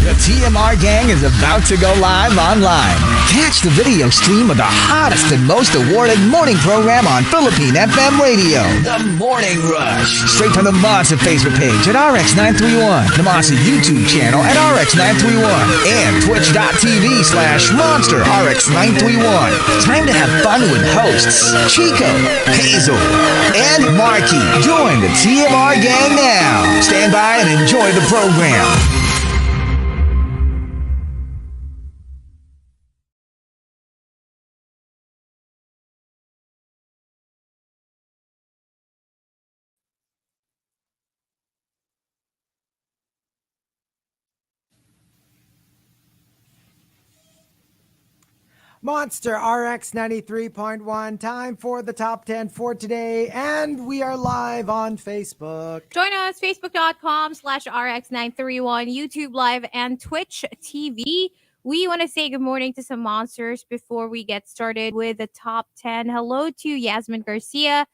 The TMR gang is about to go live online. Catch the video stream of the hottest and most awarded morning program on Philippine FM radio. The Morning Rush. Straight from the Monster Facebook page at RX931, the Monster YouTube channel at RX931, and twitch.tv/Monster RX931. Time to have fun with hosts Chico, Hazel, and Markki. Join the TMR gang now. Stand by and enjoy the program. Monster RX93.1, time for the top 10 for today, and we are live on Facebook. Join us, facebook.com/RX931, YouTube Live, and Twitch TV. We want to say good morning to some monsters before we get started with the top 10. Hello to Yasmin Garcia,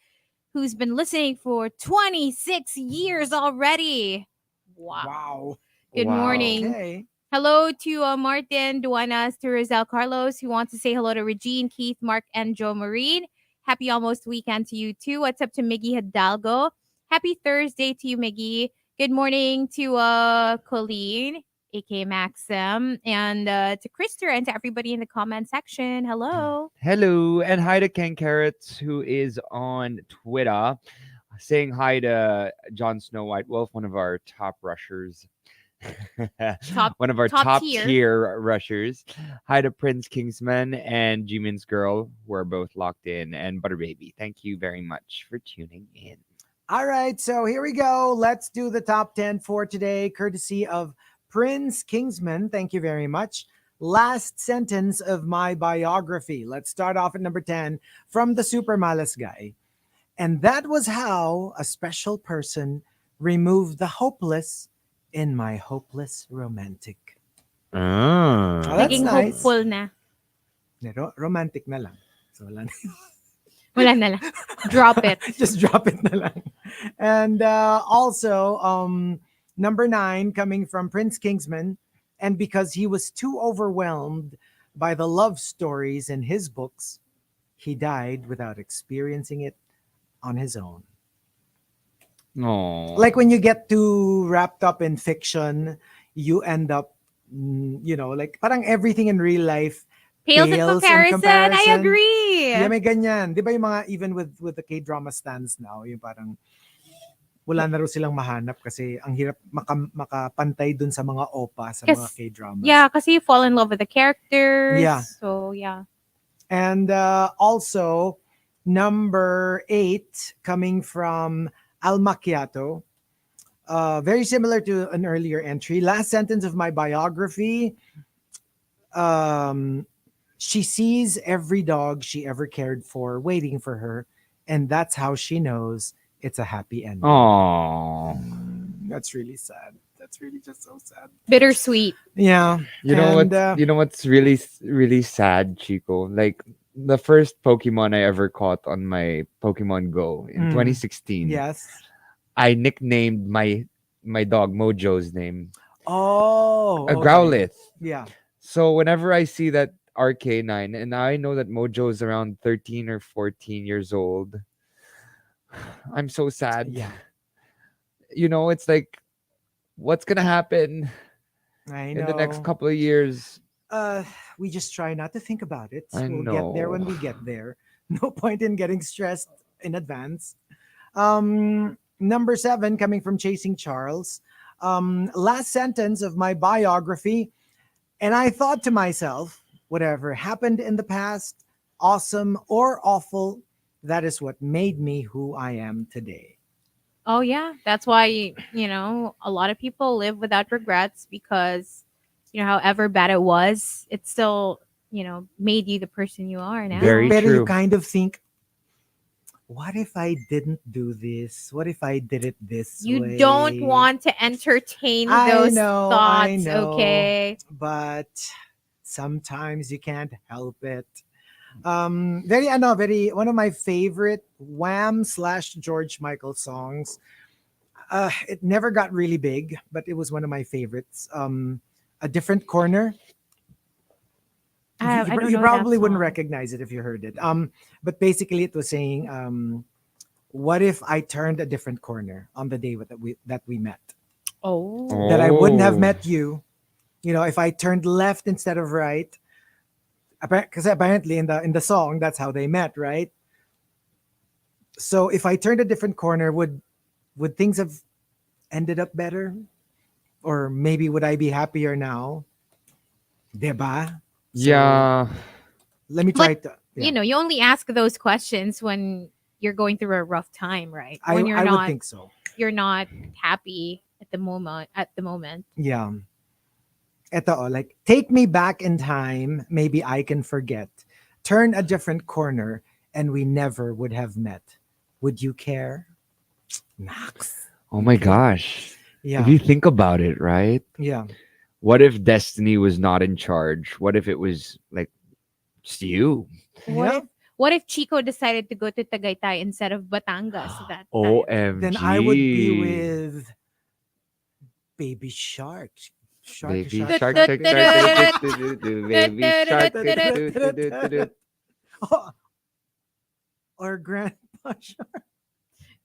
who's been listening for 26 years already. Wow. Good morning. Okay. Hello to Martin Duanas, to Rizal Carlos, who wants to say hello to Regine, Keith, Mark, and Joe Marine. Happy almost weekend to you too. What's up to Miggy Hidalgo? Happy Thursday to you, Miggy. Good morning to Colleen, aka Maxim, and to Krister, and to everybody in the comment section. Hello. Hello, and hi to Ken Carrots, who is on Twitter, saying hi to Jon Snow White Wolf, one of our top rushers. One of our top tier rushers. Hi to Prince Kingsman and Jimin's Girl, who are both locked in, and Butter Baby. Thank you very much for tuning in. All right, so here we go. Let's do the top 10 for today, courtesy of Prince Kingsman. Thank you very much. Last sentence of my biography. Let's start off at number 10 from the Super Malas guy. And that was how a special person removed the hopeless in my hopeless romantic. Ah. Oh, that's Naging nice. hopeful na. Romantic na lang. So wala na. Wala na lang. Drop it. Just drop it na lang. And also, number 9 coming from Prince Kingsman. And because he was too overwhelmed by the love stories in his books, he died without experiencing it on his own. No. Like when you get too wrapped up in fiction, you end up, like parang everything in real life Pales in comparison. I agree. Yeah, may ganyan. Di ba yung mga, even with the K-drama stands now, yung parang wala na rin silang mahanap kasi ang hirap makapantay dun sa mga OPA, sa mga K-dramas. Yeah, kasi you fall in love with the characters. Yeah. So, yeah. And also, number 8 coming from Al Macchiato. Very similar to an earlier entry. Last sentence of my biography. She sees every dog she ever cared for waiting for her, and that's how she knows it's a happy ending. Aww. That's really sad. That's really just so sad. Bittersweet. Yeah. You know what's really, really sad, Chico? Like, the first Pokemon I ever caught on my Pokemon Go in 2016. Yes. I nicknamed my dog Mojo's name. Oh. A Growlithe. Yeah. So whenever I see that RK9, and I know that Mojo is around 13 or 14 years old, I'm so sad. Yeah. It's like, what's gonna happen I know. in the next couple of years? We just try not to think about it. We'll know. get there when we get there. No point in getting stressed in advance. Number 7 coming from Chasing Charles. Last sentence of my biography. And I thought to myself, whatever happened in the past, awesome or awful, that is what made me who I am today. Oh, yeah. That's why, a lot of people live without regrets because, however bad it was, it still, made you the person you are now. Very But true. you kind of think, what if I didn't do this? What if I did it this way? You don't want to entertain those thoughts, I know, okay? But sometimes you can't help it. Very one of my favorite Wham/George Michael songs. It never got really big, but it was one of my favorites. a different corner. I don't You know probably that wouldn't song. recognize it if you heard it. But basically it was saying, what if I turned a different corner on the day that we met? Oh. That I wouldn't have Oh. met you. You know, if I turned left instead of right, because apparently in the song that's how they met, right? So if I turned a different corner, would things have ended up better, or maybe would I be happier now? Diba? So Yeah. let me try But to. you Yeah, know, you only ask those questions when you're going through a rough time, right? I When you're I would not think so. you're not happy at the moment. Yeah. Eto, like take me back in time, maybe I can forget. Turn a different corner, and we never would have met. Would you care? Max. Oh my Okay. gosh. If Yeah. you think about it, right? Yeah. What if destiny was not in charge? What if it was like just you? What Yeah. if what if Chico decided to go to Tagaytay instead of Batangas that time? Then I would be OMG. with Baby Shark. Sharky Baby Shark. shark, Shark. shark, shark, do, do, do, do, do, baby shark, do, do, do, do, do, do. Oh, or Grandpa Shark.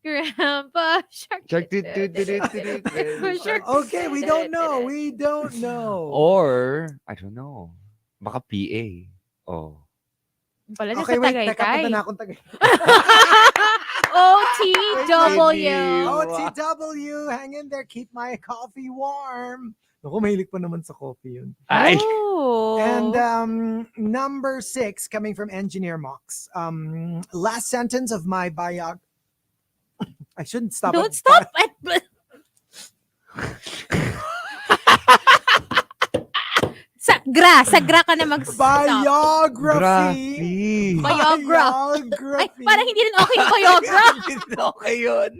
Grandpa Shark. Shark, do, do, do, do, do, do, baby shark. Okay, we don't know. We don't know. Or, I don't know. Baka PA. Oh. Pala na Okay, sa wait. Teka, punta Tagaytay. na akong Tagay. OTW. OTW, hang in there. Keep my coffee warm. Naku, mahilig pa naman sa coffee yun. Ay. Oh. And number 6, coming from Engineer Mox. Last sentence of my biog. I shouldn't stop. Don't stop at Sagra ka na mag-stop. Biography. Biogra. Ay, parang hindi rin okay yung Biogra. Okay yun.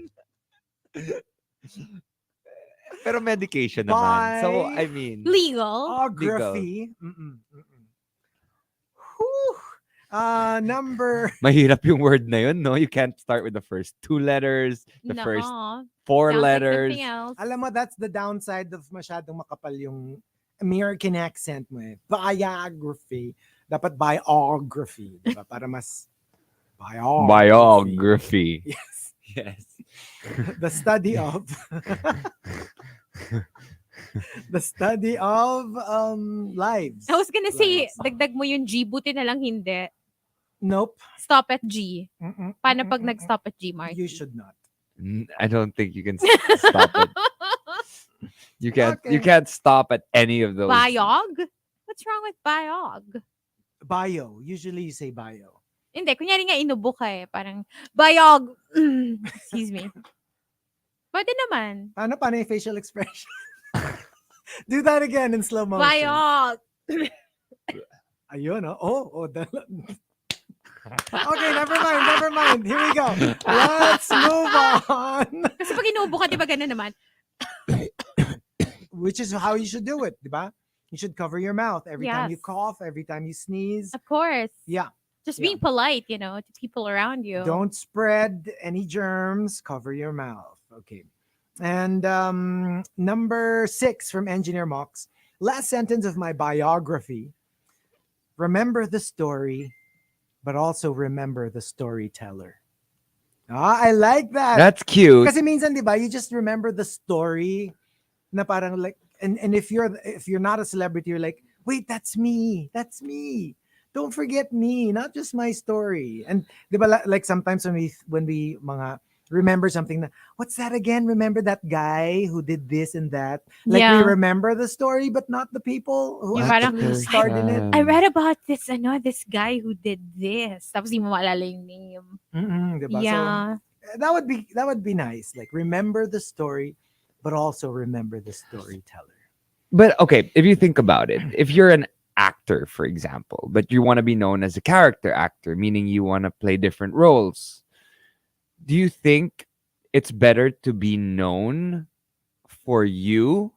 Pero medication naman. So, I mean. Legal. Biography. Whew. Number Mahirap yung word na yun, no? You can't start with the first 2 letters, the first 4 Sounds like letters. something else. Alam mo, that's the downside of masyadong makapal yung American accent mo eh. Biography. Dapat biography. Diba? Para mas Biography. Yes. Yes. The study of the study of lives. I was gonna say, Lives. dagdag mo yung G, buti na lang hindi. Nope. Stop at G. Mm-mm. Paano pag nag-stop at G, Mark? You should not. I don't think you can stop it. You can't. Okay. You can't stop at any of those. Biog? What's wrong with biog? Bio. Usually you say bio. Hindi, kunyari nga inubo ka eh. Parang, biog. Excuse me. Pwede naman. Paano yung facial expression? Do that again in slow motion. Biog. Ayun, oh. Okay, never mind. Here we go. Let's move on. Kasi pag inubo ka, di ba gano'n naman? Which is how you should do it, diba? You should cover your mouth every time you Yes. cough, every time you sneeze. Of course. Yeah. Just Yeah. being polite, to people around you. Don't spread any germs. Cover your mouth. Okay. And number 6 from Engineer Mox. Last sentence of my biography. Remember the story, but also remember the storyteller. I like that. That's cute. Kasi minsan, di ba, you just remember the story na parang like, and if you're not a celebrity, you're like, wait, that's me. Don't forget me, not just my story. And di ba, like sometimes when we mga remember something na, what's that again? Remember that guy who did this and that? Like we Yeah. remember the story, but not the people who Yung actually parang, starred in it. I read about this guy who did this. Tapos di mo maalala yung name. Diba? Yeah. So that would be nice. Like remember the story, but also remember the storyteller. But okay, if you think about it, if you're an actor, for example, but you want to be known as a character actor, meaning you want to play different roles, do you think it's better to be known for you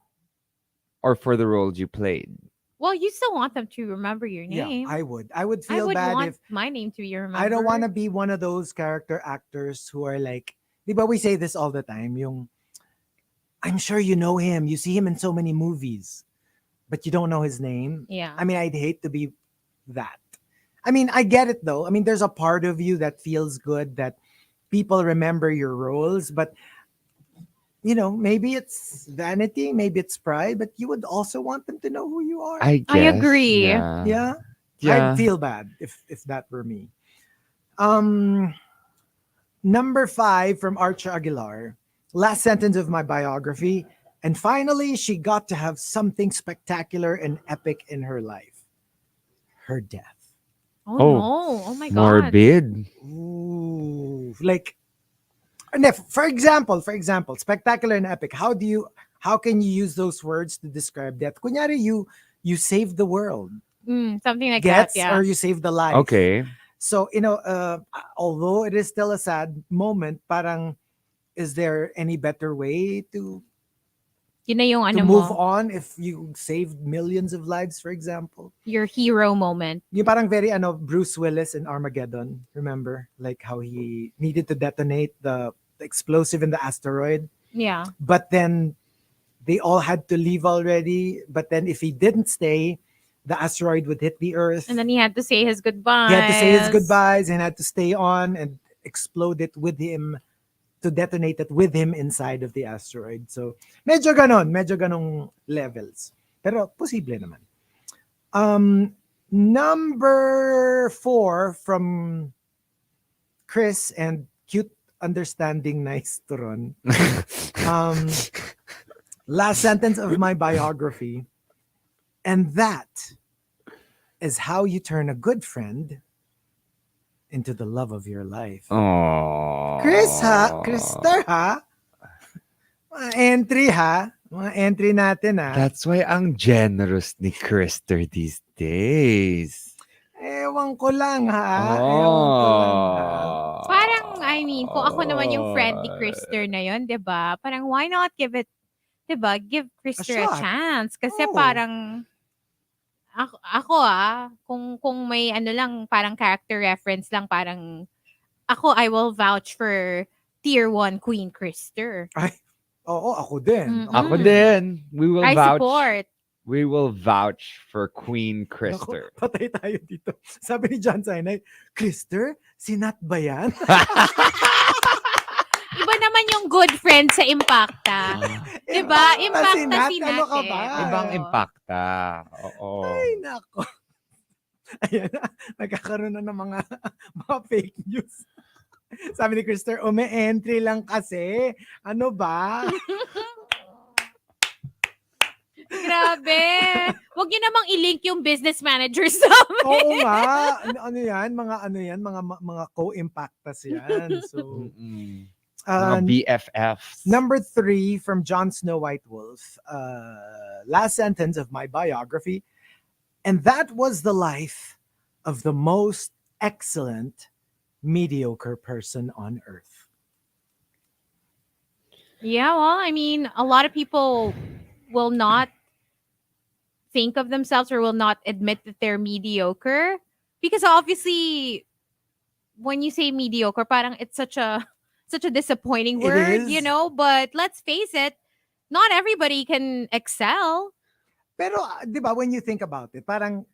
or for the roles you played? Well, you still want them to remember your name. Yeah, I would feel would bad want if my name to be remembered. I don't want to be one of those character actors who are like, di ba we say this all the time, yung, I'm sure you know him. You see him in so many movies. but you don't know his name. Yeah. I mean, I'd hate to be that. I mean, I get it though. I mean, there's a part of you that feels good that people remember your roles, but maybe it's vanity, maybe it's pride, but you would also want them to know who you are. I guess. I agree. Yeah. Yeah. I'd feel bad if that were me. Number 5 from Arch Aguilar. Last sentence of my biography. And finally, she got to have something spectacular and epic in her life. Her death. Oh, Oh, no. Oh my God. Morbid. Ooh. Like, and for example, spectacular and epic. How can you use those words to describe death? Kunyari, you saved the world. Something like Gets that, yeah. or you saved the life. Okay. So, although it is still a sad moment, parang, is there any better way to Yun na yung ano move mo, on if you saved millions of lives, for example? your hero moment. Yung parang very Bruce Willis in Armageddon, remember? Like how he needed to detonate the explosive in the asteroid. Yeah. But then they all had to leave already. But then if he didn't stay, the asteroid would hit the Earth. And then he had to say his goodbyes. He had to say his goodbyes and had to stay on and explode it with him, to detonate it with him inside of the asteroid. So, medyo ganong levels. Pero posible naman. Number 4 from Chris and cute, understanding, nice Turon. Last sentence of my biography. And that is how you turn a good friend into the love of your life. Oh. Krister ha? Mga entry ha? Mga entry natin ha? That's why ang generous ni Krister these days. Ewan ko lang ha? Oh. Parang, I mean, kung ako naman yung friend ni Krister na yun, di ba? Parang, why not give it, di ba? Give Krister a shot. chance. Kasi Oh. parang, ako kung may ano lang, parang character reference lang, parang, I will vouch for tier 1 Queen Krister. Oo, ako din. Ako din. We will I vouch. support. We will vouch for Queen Naku, Krister. patay tayo dito. Sabi ni John Sinai, Krister, sinat ba yan? Iba naman yung good friend sa Impacta. Diba? Impacta sinat ano ka ba? Ibang impacta. Oo. Ay, nako. Ayan na, nagkakaroon na ng mga fake news. Sabi ni Krister, entry lang kasi. Ano ba? Grabe. Huwag niyo namang i-link yung business managers namin. Oo nga. Ano yan? Mga co-impactas yan. So, Mga BFFs. number 3 from Jon Snow White Wolf. Last sentence of my biography. And that was the life of the most excellent, mediocre person on earth. Yeah, well, I mean, a lot of people will not think of themselves or will not admit that they're mediocre. Because obviously, when you say mediocre, parang it's such a disappointing It word, is. But let's face it, not everybody can excel. Pero, di ba, when you think about it, parang,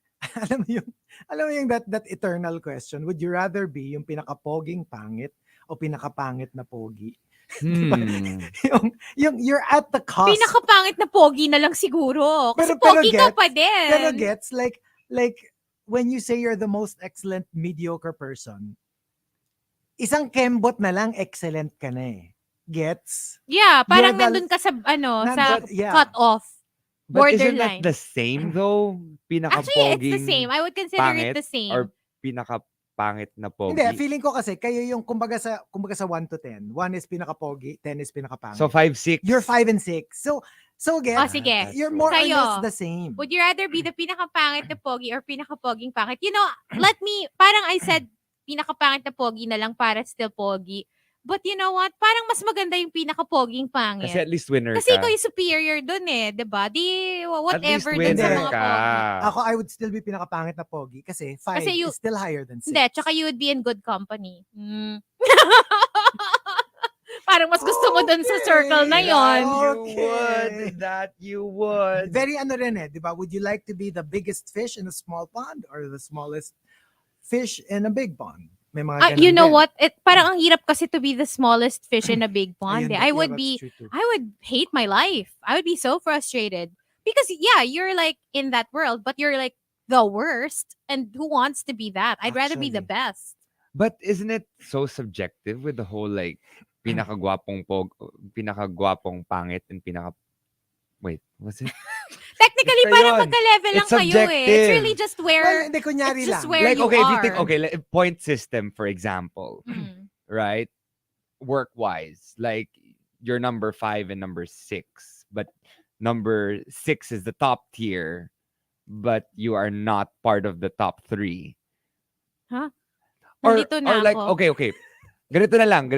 alam mo yung that eternal question, would you rather be yung pinakapoging pangit o pinakapangit na pogi? yung you're at the cusp. Pinakapangit na pogi na lang siguro. Kasi Pero pogi ka gets- pa din. Pero gets, like, when you say you're the most excellent, mediocre person, isang kembot na lang, excellent ka na eh. Gets? Yeah, parang You're the- nandun ka sa, sa yeah. cut-off. But isn't that Borderline. the same though? Actually, Pinakapoging it's the same. I would consider pangit it the same. or pinakapangit na pogi? Hindi, feeling ko kasi, kayo yung kumbaga sa 1 to 10. 1 is pinakapogi, 10 is pinakapangit. So 5, 6. You're 5 and 6. So gets, Sige. you're more or Sa'yo. less the same. Would you rather be the pinakapangit na pogi or pinakapoging pangit? Parang I said, pinakapangit na pogi na lang para still pogi. But you know what? Parang mas maganda yung pinakapoging pangit. Kasi at least winner Kasi ka. ikaw yung superior dun eh, diba? Whatever at least dun sa winner mga ka. pogi. Ako, I would still be pinakapangit na pogi kasi 5 Kasi is still higher than 6. Hindi, tsaka you would be in good company. Parang mas gusto mo dun sa circle na yon. That you would. Very ano rin eh, di ba? Would you like to be the biggest fish in a small pond or the smallest fish in a big pond? May mga You ganun know din. what? Parang ang hirap kasi to be the smallest fish in a big pond. Ayun, I yeah, would that's true too. I would hate my life. I would be so frustrated. Because yeah, you're like in that world, but you're like the worst. And who wants to be that? I'd rather be the Actually. best. But isn't it so subjective with the whole like pinakagwapong pangit and wait, was it? Technically, Basta parang yun. magka-level lang It's kayo eh. It's subjective. really just where Well, hindi, kunyari it's just lang. where Like you okay, if are. you think like, point system for example, Mm. right? Work wise, like you're number 5 and number 6, but number 6 is the top tier, but you are not part of the top 3. Huh? Or Nalito na like ako. okay. Ganito na lang.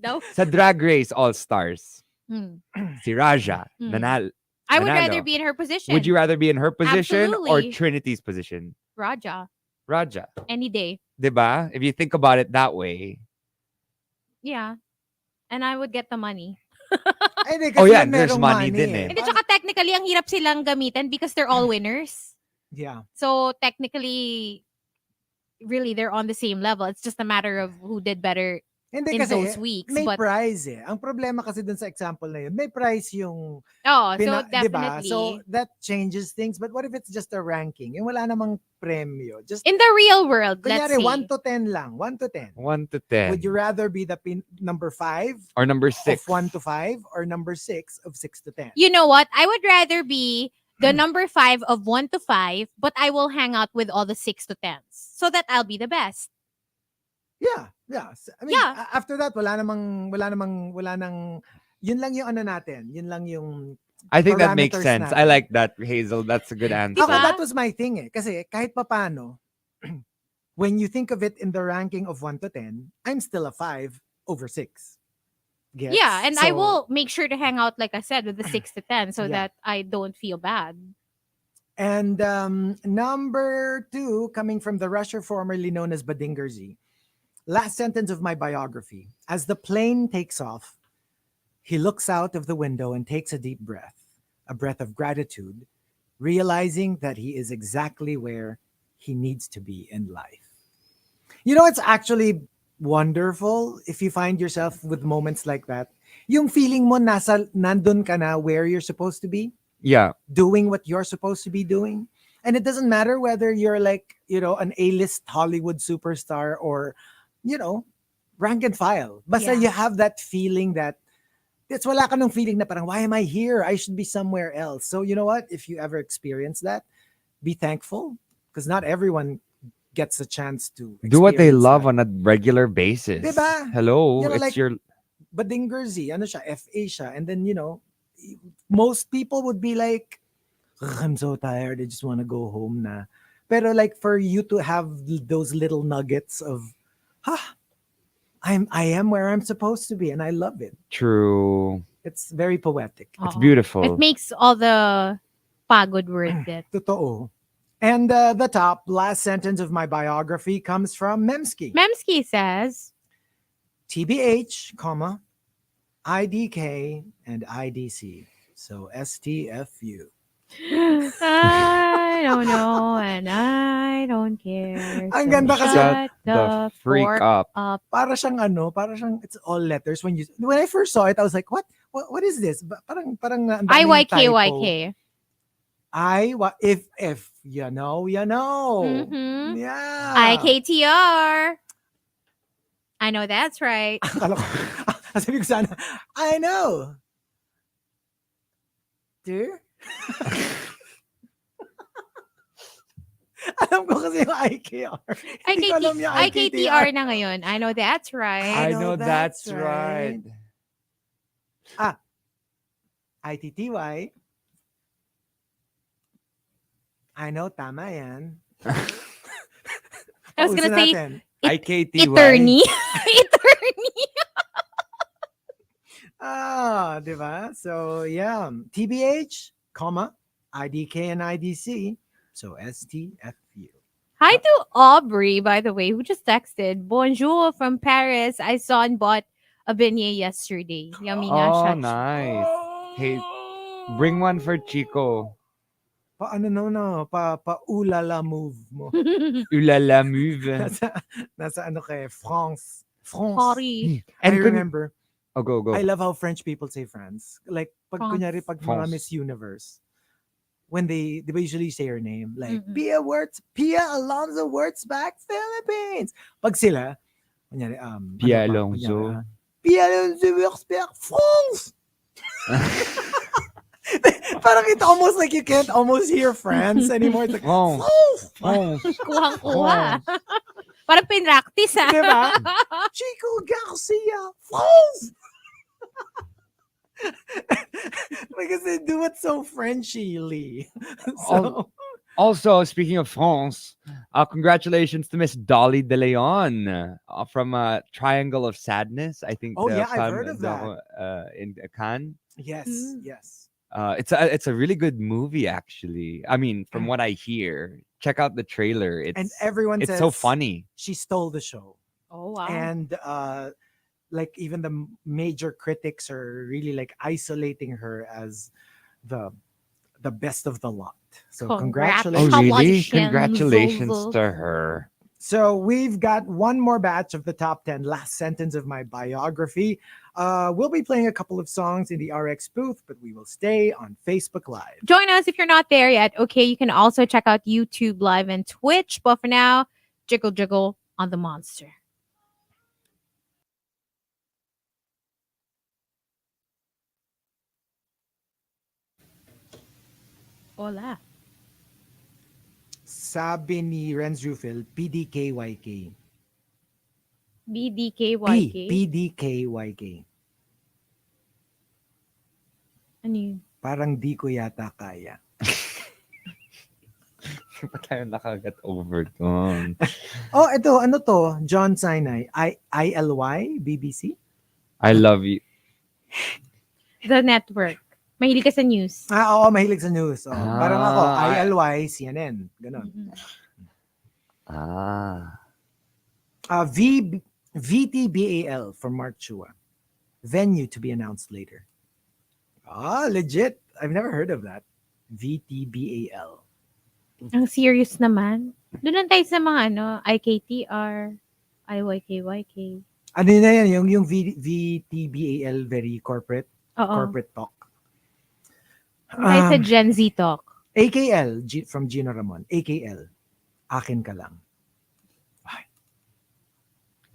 No. Sa Drag Race All Stars, Mm. si Raja Mm. I would rather nanalo. be in her position. Would you rather be in her position or Absolutely. Trinity's position? Raja, Raja. any day. 'Di ba? If you think about it that way. Yeah. And I would get the money. Ay, hindi, Oh, kasi yeah, merong there's money din eh. Hindi, tsaka technically, ang hirap silang gamitin because they're all winners. Yeah. So, technically, really, they're on the same level. It's just a matter of who did better Hindi in kasi those weeks. may But, prize eh. Ang problema kasi dun sa example na yun, may prize yung so di ba? definitely. So that changes things. But what if it's just a ranking? Yung wala namang premyo. Just In the real world, let's kunyari, say. 1 to 10 lang. 1 to 10. 1 to 10. Would you rather be the number 5 or number 6? of 1 to 5 or number 6 of 6 to 10? You know what? I would rather be the number 5 of 1 to 5, but I will hang out with all the 6 to 10s so that I'll be the best. Yeah. I mean, Yeah. after that, wala nang, yun lang yung ano natin. Yun lang yung I think that makes parameters sense. I natin. like that, Hazel. That's a good answer. Ako, Diba? that was my thing eh. Kasi kahit papano, when you think of it in the ranking of 1 to 10, I'm still a 5 over 6. Gets? Yeah, and I So, will make sure to hang out, like I said, with the 6 to 10 so Yeah. that I don't feel bad. And number 2, coming from the rusher formerly known as Badingerzi. Last sentence of my biography. As the plane takes off, he looks out of the window and takes a deep breath, a breath of gratitude, realizing that he is exactly where he needs to be in life. You know, it's actually wonderful if you find yourself with moments like that. Yung feeling mo nandun ka na where you're supposed to be, Yeah. doing what you're supposed to be doing. And it doesn't matter whether you're like, an A-list Hollywood superstar or, rank and file. Basta Yeah. you have that feeling that it's wala ka nung feeling na parang, why am I here? I should be somewhere else. So you know what? If you ever experience that, be thankful because not everyone gets a chance to Do what they experience love that. on a regular basis. Diba? Hello. You know, It's like- your Badingerzi, ano siya, FA siya. And then, most people would be like, "Ugh, I'm so tired. I just want to go home na. Pero like for you to have those little nuggets of, I am where I'm supposed to be and I love it. true. It's very poetic. It's Oo. beautiful. It makes all the pagod worth it. Totoo. And the top last sentence of my biography comes from Memski. Memski says, TBH, comma, IDK, and IDC. So STFU. I don't know and I don't care. Ang so ganda kasi. shut the freak fork up. up. Para siyang it's all letters. When I first saw it, I was like, what is this? Parang ang daming IYKYK. typo. If you know, you know. Mhm. Yeah. IKTR. I know that's right. Akala ko, sabi ko sana, I know. Dear? Alam ko kasi yung IKR. Hindi ko alam yung IKTR na ngayon. I know that's right. I know that's right. ITTY. I know, tama yan. I was gonna say Pausin natin. IKTY. Eternity. Eternity. Di ba? So, yeah. TBH, comma, IDK and IDC. So, STFU. Hi to Aubrey, by the way, who just texted. Bonjour from Paris. I saw and bought a beignet yesterday. Yummy nga Oh, siya. nice. Hey, bring one for Chico. Pa ano pa ulala move mo. Ulala move. nasa ano kay France. France. Sorry. I And remember. oh, go. I love how French people say France. Like pag France. kunyari pag mga France. Miss Universe, when they usually say her name, like Mm-mm. Pia Alonso Wurtzbach, Philippines. Pag sila, kunyari, Pia ano pa, Alonso. kunyari, Pia Alonso Wurtzbach, France. Parang it almost like you can't almost hear France anymore. It's like, France. France. France. Kuhang-kuha. Parang pinractice ha. Diba? Chico Garcia, France. Because they do it so Frenchy-ly. So, Also, speaking of France, congratulations to Miss Dolly De Leon from Triangle of Sadness. I think. Oh, yeah, I've heard of that. In Cannes. yes, Mm. yes. It's a really good movie, actually. I mean, from what I hear, check out the trailer. And everyone it's says so funny. she stole the show. Oh, wow. And like even the major critics are really like isolating her as the best of the lot. So Oh, congratulations. really? Congratulations. Congratulations to her. So we've got one more batch of the top 10 last sentence of my biography. We'll be playing a couple of songs in the RX booth, but we will stay on Facebook Live. Join us if you're not there yet. Okay, you can also check out YouTube Live and Twitch. But for now, jiggle jiggle on the Monster. Hola. Sabi ni Renz Rufil, PDKYK. BDKYK. PDKYK. Ano yun? Parang di ko yata kaya. Pa tayo nakagat over doon. Oh, ito, ano to? John Sinai. ILY? BBC? I love you. The network. Mahilig ka sa news. Oo, mahilig sa news. Oh, parang ako, Ah, ILY, CNN. Ganon. Mm-mm. VTBAL from Mark Chua. Venue to be announced later. Legit. I've never heard of that. VTBAL. Ang serious naman. Doon lang tayo sa mga IKTR, IYKYK. Ano na yan? Yung VTBAL, very corporate. Oo. Corporate talk. Tayo sa Gen Z talk. AKL from Gino Ramon. AKL. Akin ka lang.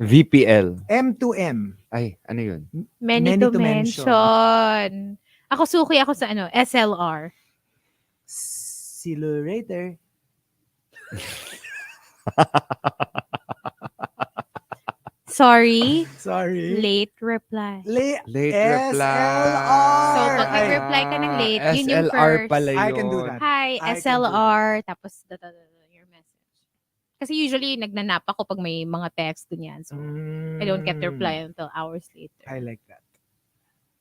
VPL. M2M. Ay, ano yun? Many to mention. Ako suki ako sa SLR. See you later. Sorry. Sorry. Late reply. Late SLR. reply. So, pag nag-reply ka ng late, yun yung SLR first. pala yun. I can do that. Hi, I can do SLR. Tapos, your message. Kasi usually, nagnanap ako pag may mga text ganyan. So, I don't get the reply until hours later. I like that.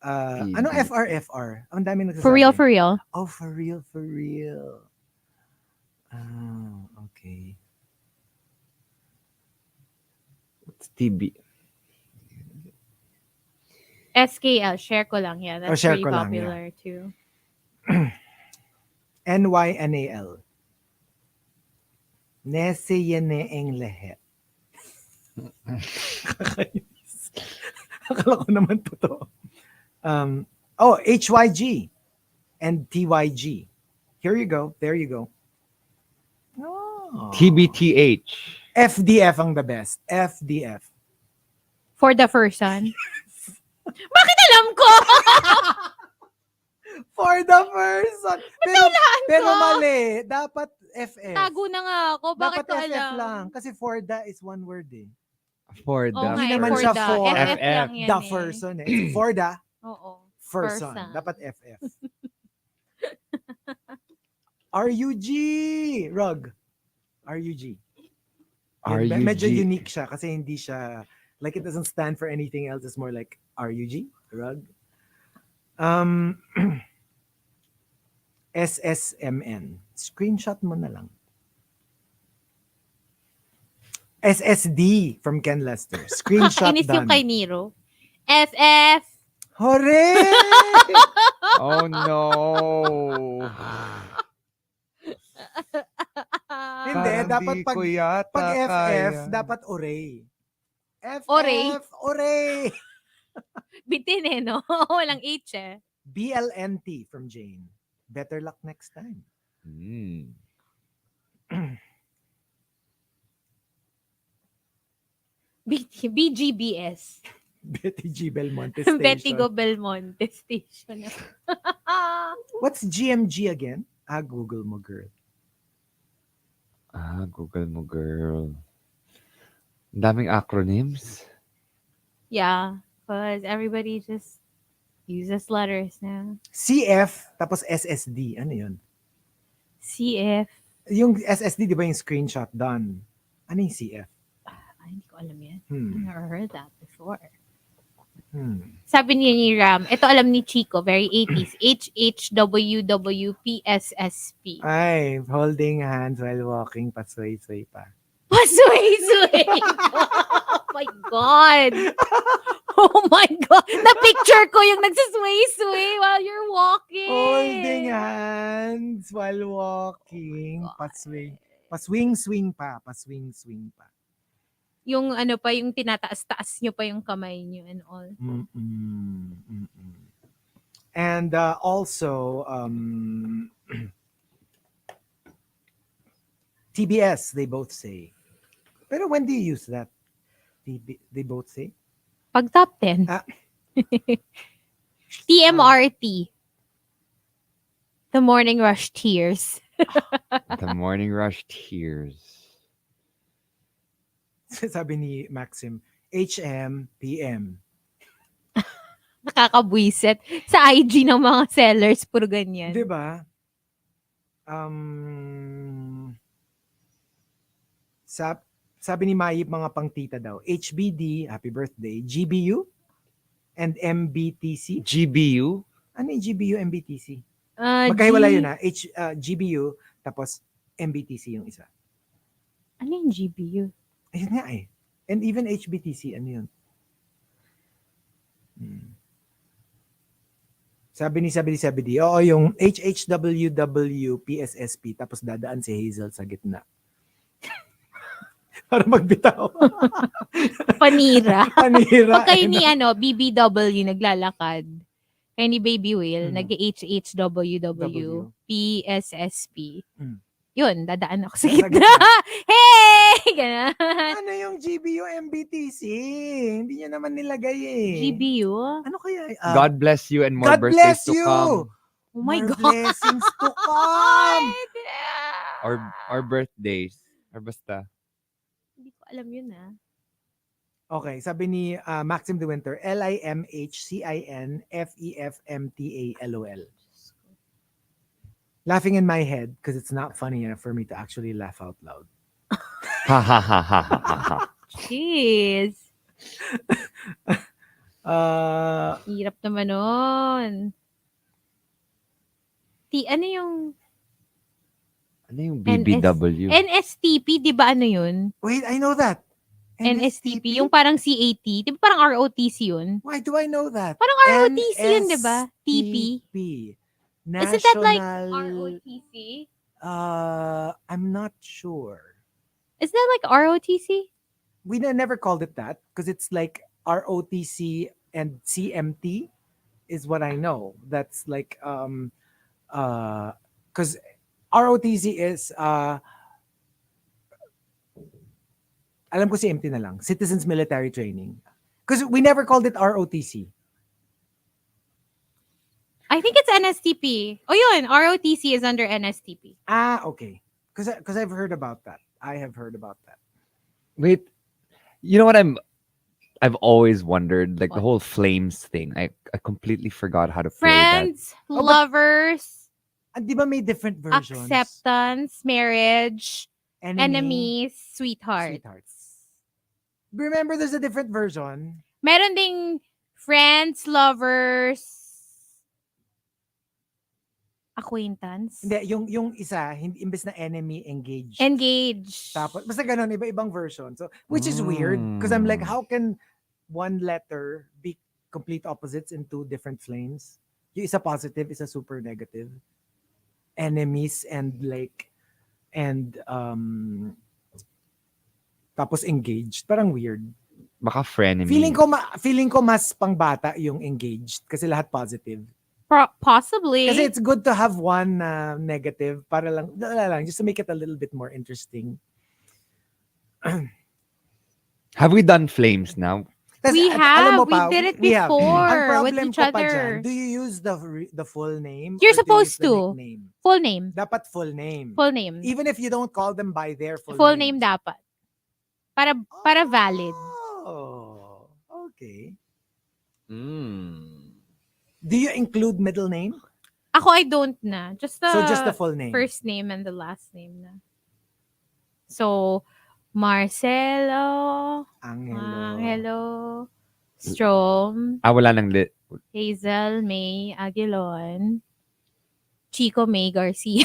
PB. Ano FR? Ang dami nagsasabi. For real. Oh, for real. Oh, okay. It's TB. SKL, share ko lang. Yeah, that's share pretty ko lang, popular too. NYNAL. Nese yene ang lahat. Kakainis. Akala ko naman totoo. HYG and TYG. Here you go. There you go. Oh. TBTH. FDF ang the best. FDF. For the first son. Bakit alam ko? For the person. Pero mali. Dapat FF. Tago na nga ako. Bakit Dapat ko FF alam? lang. Kasi for the is one word eh. For the. Okay, Hindi naman for siya the. for FF lang yan The eh. person eh. It's for the Oo. person. Person. Dapat FF. RUG. Rug. RUG. RUG. Medyo unique siya kasi hindi siya, like it doesn't stand for anything else. It's more like RUG. Rug. SSMN. Screenshot mo na lang. SSD from Ken Lester. Screenshot Inis yung done. kay Nero. FF. Hooray! Oh no. Hindi, Parang dapat di ko yata pag FF, kaya. dapat Oray. Oray? FF, Oray! Bitin eh, no? Walang H eh. BLNT from Jane. Better luck next time. Mm. BGBS. Betty G. Belmonte Station. Betty Go Belmonte Station. What's GMG again? Google mo, girl. Google mo, girl. Ang daming acronyms. Yeah, because everybody just uses letters now. CF, tapos SSD. Ano yun? CF. Yung SSD, di ba yung screenshot done? Ano yung CF? Ay, hindi ko alam yan. Hmm. I never heard that before. Hmm. Sabi niya ni Ram, ito alam ni Chico, very 80s. HHWWPSSP. Ay, holding hands while walking, pasway-sway pa. Pasway-sway. Oh my God. Oh my God. Na-picture ko yung nagsasway-sway while you're walking. Holding hands while walking, pasway. Paswing-swing pa, paswing-swing pa. Yung ano pa, yung tinataas-taas nyo pa yung kamay nyo and all. Mm-mm. Mm-mm. And also, TBS, they both say. Pero when do you use that? They both say? Pag top 10. Ah. TMRT. The Morning Rush Tears. The Morning Rush Tears. Sabi ni Maxim, HM, PM. Nakakabwisit. Sa IG ng mga sellers, puro ganyan. Diba? Sabi ni Mayib, mga pangtita daw, HBD, happy birthday, GBU, and MBTC. GBU? Ano yung GBU, MBTC? Magkahiwala yun ha. GBU, tapos MBTC yung isa. Ano yung GBU? Ayun nga eh. And even HBTC, ano yun? Sabi ni D, oo, yung HHWW PSSP, tapos dadaan si Hazel sa gitna. Para magbitaw. Panira. Panira. Pag kayo ni BBW naglalakad, kayo ni Baby Whale, nag-HHWW PSSP. Yun, dadaan ako sa gitna. Hey! Ganun. Ano yung GBU MBTC? Hindi niya naman nilagay eh. GBU? Ano kaya? God bless you and more God birthdays bless to you! come. Oh my More God. blessings to come! Or birthdays. Or basta. Hindi ko alam yun Okay, sabi ni Maxim De Winter, LIMHCINFEFMTALOL. Laughing in my head because it's not funny enough for me to actually laugh out loud. Ha ha ha ha ha ha. Jeez. Hirap naman nun. Ano yung Ano yung BBW? NSTP, di ba ano yun? Wait, I know that. NSTP, yung parang CAT. Di ba parang ROTC yun? Why do I know that? Parang ROTC yun, di ba? TP. National... Isn't that like ROTC? I'm not sure. Is that like ROTC? We never called it that because it's like ROTC and CMT is what I know. That's like because ROTC is alam ko CMT na lang, Citizens Military Training. Because we never called it ROTC. I think it's NSTP. Oh yun, ROTC is under NSTP. Okay. Because I've heard about that. I have heard about that. Wait, you know what I've always wondered, like What? the whole flames thing. I completely forgot how to play Friends, lovers, Di ba may different versions? acceptance, marriage, enemies, sweethearts. Remember, there's a different version. Meron ding friends, lovers, acquaintance. Hindi, yung isa, imbes na enemy, engaged. Engage. Tapos, basta ganun, iba-ibang version. So, which is weird. Because I'm like, how can one letter be complete opposites in two different flames. Yung isa positive, isa super negative. Enemies and tapos engaged. Parang weird. Baka frenemy. Feeling ko mas pangbata yung engaged kasi lahat positive. Possibly. Kasi it's good to have one negative para lang just to make it a little bit more interesting. Have we done flames now? We have. We did it we have. before Ang problem with each ko pa other. dyan, do you use the full name? You're or do you use supposed the to. nickname? Full name. Dapat full name. Full name. Even if you don't call them by their Full names. name dapat. Para valid. Oh, okay. Mm. Do you include middle name? Ako, I don't na. Just the full name. First name and the last name na. So, Marcelo. Angelo. Strom. Wala nang lit. Hazel May Aguilon. Chico May Garcia.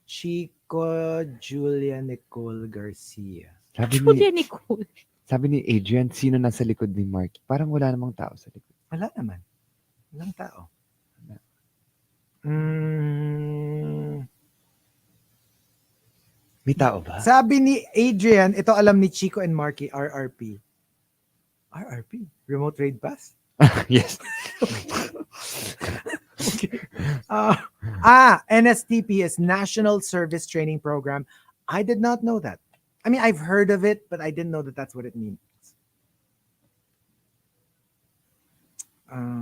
Chico Julia Nicole Garcia. Sabi ni Adrian, sino nasa likod ni Markki? Parang wala namang tao sa likod. Wala naman. Walang tao. May tao ba? Sabi ni Adrian, ito alam ni Chico and Markki, RRP. RRP? Remote Raid Pass? Yes. Okay. NSTP is National Service Training Program. I did not know that. I mean, I've heard of it, but I didn't know that that's what it means.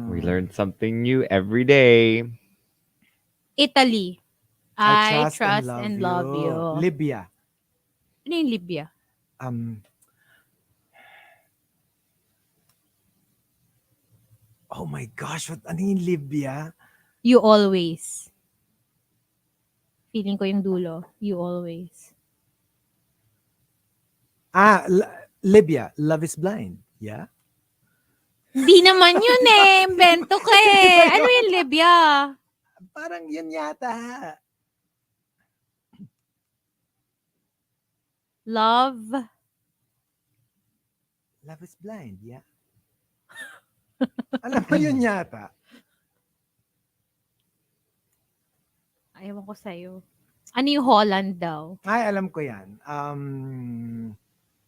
We learn something new every day. Italy. I trust and love you. Libya. Ano yung Libya? Oh my gosh, ano yung Libya? You always. Feeling ko yung dulo. You always. Libya. Love is blind. Yeah? Hindi naman yun eh. Invento ka eh. Ano yung Libya? Parang yun yata. Love is blind. Yeah. Alam mo yun yata. Ayaw ko sa'yo. Ano yung Holland daw? Ay, alam ko yan.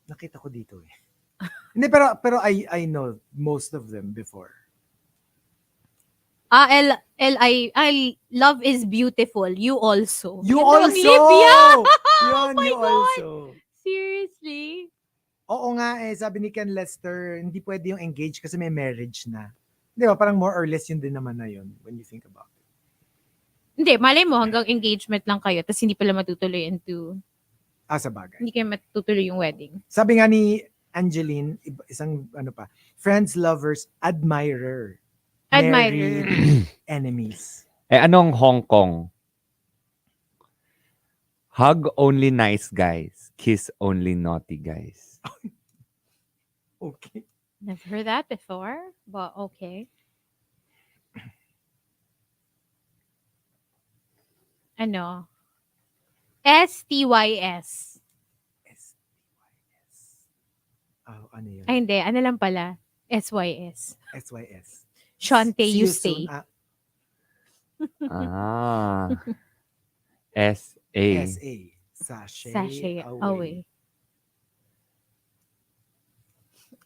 Nakita ko dito eh. Hindi, pero I know most of them before. Love is beautiful. You also. You Yan also! Libya! Yun, my you God! also. Seriously? Oo nga eh, sabi ni Ken Lester, hindi pwede yung engage kasi may marriage na. Di ba? Parang more or less yun din naman na yun when you think about it. Hindi, malay mo hanggang engagement lang kayo tapos hindi pala matutuloy into... Sa bagay. Hindi kayo matutuloy yung wedding. Sabi nga ni Angeline, isang friends, lovers, admirer. Married, enemies. Anong Hong Kong? Hug only nice guys. Kiss only naughty guys. Okay. Never heard that before, but okay. Ano? STYS. Ano yun? Ay, hindi. Ano lang pala? SYS. SYS. Shante, See you soon. stay. SA. SA. Sashay away.